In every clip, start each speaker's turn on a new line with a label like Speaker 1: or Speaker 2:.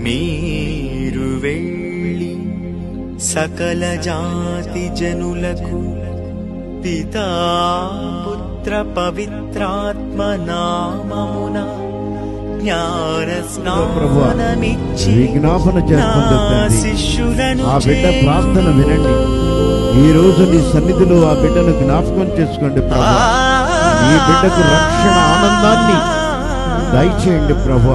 Speaker 1: మీరు వెళ్ళి సకల జాతి జనులకు పితా పుత్ర పవిత్రాత్మ నామమున జ్ఞాన స్నానమిచ్చి
Speaker 2: విజ్ఞాపన చేస్తున్న
Speaker 1: శిష్యులను
Speaker 2: ఆ బిడ్డ ప్రార్థన వినండి. ఈ రోజు నీ సన్నిధిలో ఆ బిడ్డను జ్ఞాపకం చేసుకోండి ప్రభు. ఈ బిడ్డకు రక్షణ ఆనందాన్ని దయచేయండి ప్రభు.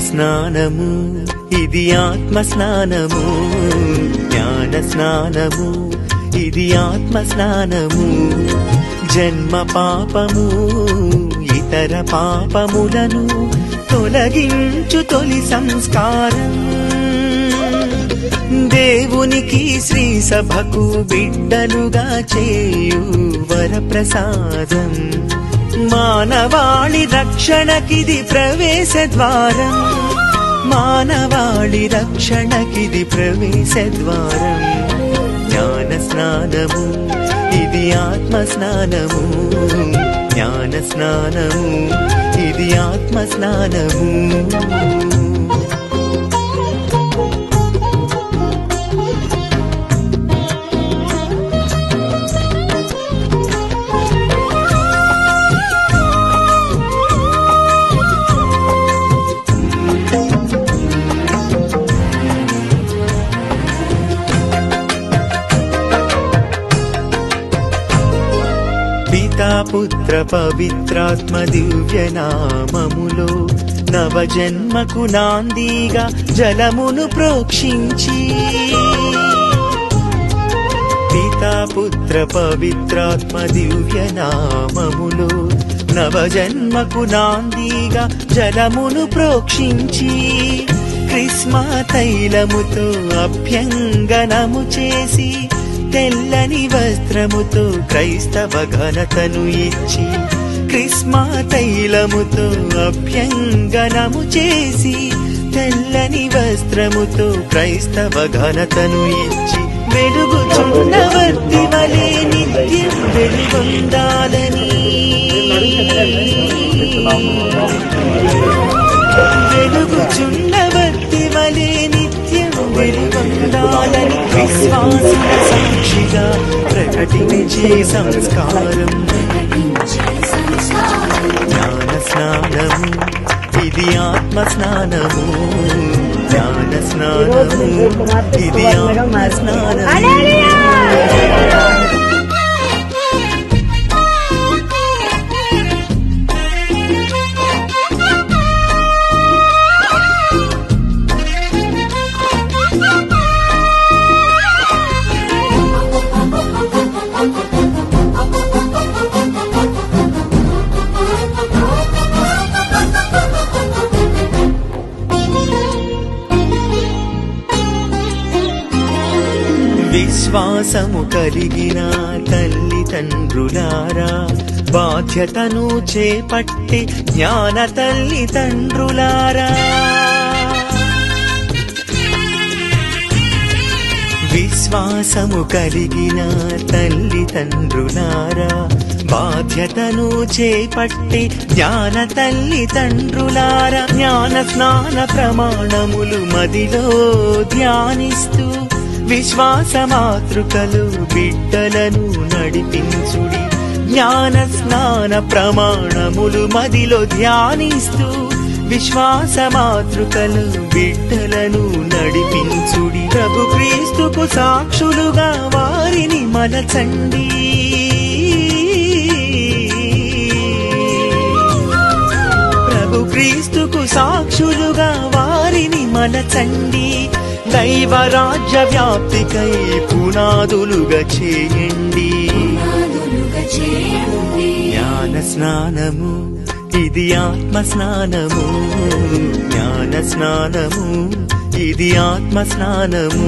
Speaker 1: స్నానము ఇది ఆత్మ స్నానము, జ్ఞాన స్నానము ఇది ఆత్మ స్నానము. జన్మ పాపము ఇతర పాపములను తొలగించు తొలి సంస్కారం. దేవునికి శ్రీ సభకు బిడ్డలుగా చేయు వరప్రసాదం. మానవాళి రక్షణకిది ప్రవేశ ద్వారం, మానవాళి రక్షణకిది ప్రవేశ ద్వారం. జ్ఞాన స్నానము ఇది ఆత్మ స్నానము, జ్ఞాన స్నానము ఇది ఆత్మ స్నానము. పితా పుత్ర పవిత్రాత్మ దివ్య నామములో నవజన్మకు నాందిగా జలమును ప్రోక్షించి, పితా పుత్ర పవిత్రాత్మ దివ్య నామములో నవజన్మకు నాందిగా జలమును ప్రోక్షించి, క్రిస్మా తైలముతో అభ్యంగనము చేసి, తెల్లని వస్త్రముతో క్రైస్తవ ఘనతను ఇచ్చి, క్రిస్మా తైలముతో అభ్యంగనము చేసి, తెల్లని వస్త్రముతో క్రైస్తవ ఘనతను ఇచ్చి, వెలుగుచున్న వర్తి వలె నిత్యం వెలుగొందాలని, వెలుగుచున్న వర్తి వలె నిత్యం వెలుగొందాలని విశ్వాసుల సాక్షిగా ప్రకటించే సంస్కారం. జ్ఞాన స్నానము ఇది ఆత్మ స్నానము, జ్ఞాన స్నానము ఇది ఆత్మ స్నానము. విశ్వాసము కలిగిన తల్లిదండ్రులారా, బాధ్యతను చేపట్టి జ్ఞాన తల్లిదండ్రులారా, విశ్వాసము కలిగిన తల్లిదండ్రులారా, బాధ్యతను చేపట్టి జ్ఞాన తల్లిదండ్రులారా, జ్ఞాన స్నాన ప్రమాణములు మదిలో ధ్యానిస్తూ, విశ్వాస మాతృకలు బిడ్డలను నడిపించుడి. జ్ఞాన స్నాన ప్రమాణములు మదిలో ధ్యానిస్తూ, విశ్వాస మాతృకలు బిడ్డలను నడిపించుడి. ప్రభు క్రీస్తుకు సాక్షులుగా వారిని మలచండి. ప్రభు క్రీస్తుకు సాక్షులుగా వారిని మలచండి. దైవ రాజ్య వ్యాప్తికై పునాదులుగా చేయండి. జ్ఞాన స్నానము ఇది ఆత్మ స్నానము జ్ఞాన స్నానము ఇది ఆత్మ స్నానము